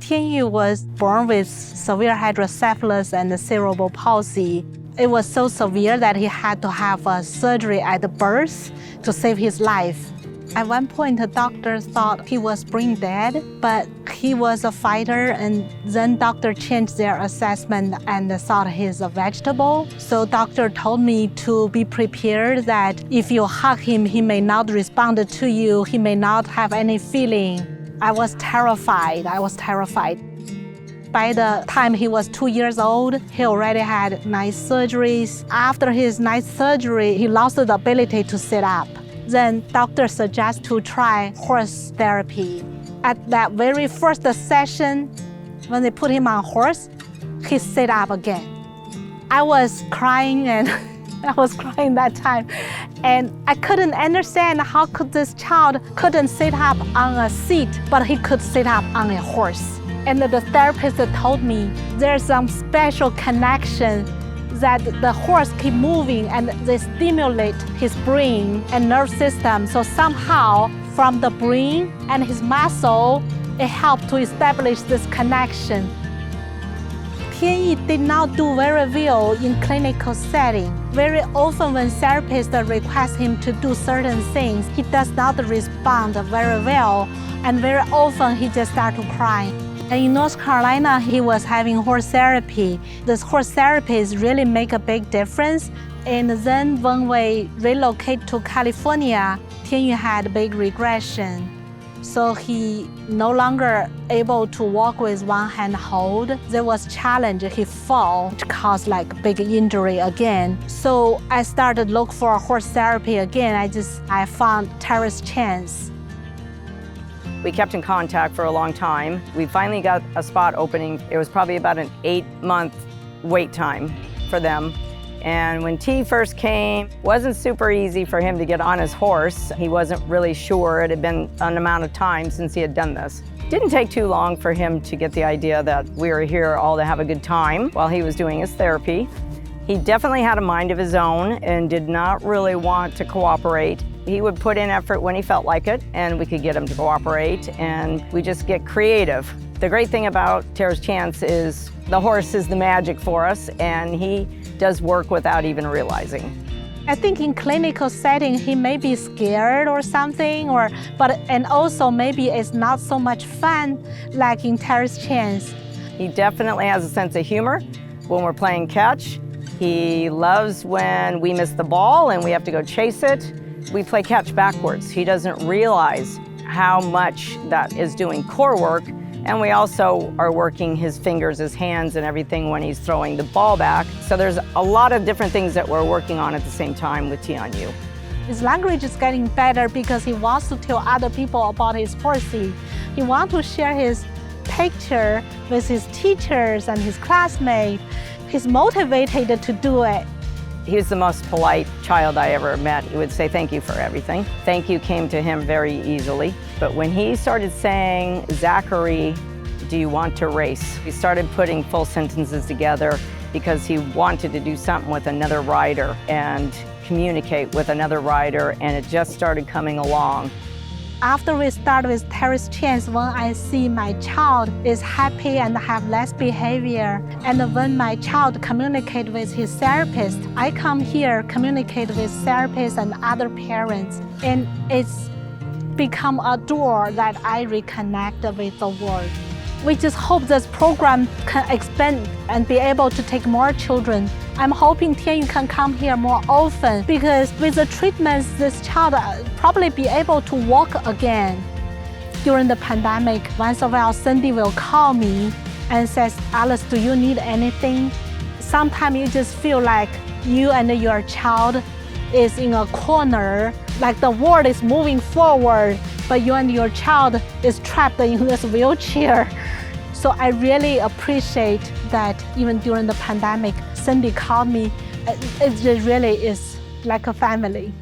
Tianyu was born with severe hydrocephalus and cerebral palsy. It was so severe that he had to have a surgery at birth to save his life. At one point, the doctor thought he was brain dead, but he was a fighter, and then doctor changed their assessment and thought he's a vegetable. So doctor told me to be prepared that if you hug him, he may not respond to you, he may not have any feeling. I was terrified. By the time he was 2 years old, he already had 9 surgeries. After his 9th surgery, he lost the ability to sit up. Then doctor suggests to try horse therapy. At that very first session, when they put him on horse, he sit up again. I was crying and I was crying that time. And I couldn't understand how could this child couldn't sit up on a seat, but he could sit up on a horse. And the therapist told me there's some special connection that the horse keep moving and they stimulate his brain and nerve system. So somehow from the brain and his muscle, it helped to establish this connection. Tianyu did not do very well in clinical setting. Very often when therapists request him to do certain things, he does not respond very well, and very often he just starts to cry. And in North Carolina, he was having horse therapy. This horse therapy really make a big difference. And then when we relocate to California, Tianyu had a big regression. So he no longer able to walk with one hand hold. There was challenge, he fall, which caused like big injury again. So I started look for horse therapy again. I found Terrace Chance. We kept in contact for a long time. We finally got a spot opening. It was probably about an 8-month wait time for them. And when T first came, it wasn't super easy for him to get on his horse. He wasn't really sure. It had been an amount of time since he had done this. Didn't take too long for him to get the idea that we were here all to have a good time while he was doing his therapy. He definitely had a mind of his own and did not really want to cooperate. He would put in effort when he felt like it, and we could get him to cooperate, and we just get creative. The great thing about Terrace Chance is the horse is the magic for us, and he does work without even realizing. I think in clinical setting, he may be scared or something, and also maybe it's not so much fun like in Terrace Chance. He definitely has a sense of humor when we're playing catch. He loves when we miss the ball and we have to go chase it. We play catch backwards. He doesn't realize how much that is doing core work, and we also are working his fingers, his hands, and everything when he's throwing the ball back. So there's a lot of different things that we're working on at the same time with Tianyu. His language is getting better because he wants to tell other people about his horsey. He wants to share his picture with his teachers and his classmates. He's motivated to do it. He was the most polite child I ever met. He would say thank you for everything. Thank you came to him very easily. But when he started saying, Zachary, do you want to race? We started putting full sentences together because he wanted to do something with another rider and communicate with another rider, and it just started coming along. After we start with Terrace Chance, when I see my child is happy and have less behavior, and when my child communicate with his therapist, I come here, communicate with therapists and other parents, and it's become a door that I reconnect with the world. We just hope this program can expand and be able to take more children. I'm hoping Tianyu can come here more often because with the treatments, this child probably be able to walk again. During the pandemic, once in a while, Cindy will call me and says, Alice, do you need anything? Sometimes you just feel like you and your child is in a corner, like the world is moving forward, but you and your child is trapped in this wheelchair. So I really appreciate that even during the pandemic, Cindy called me. It really is like a family.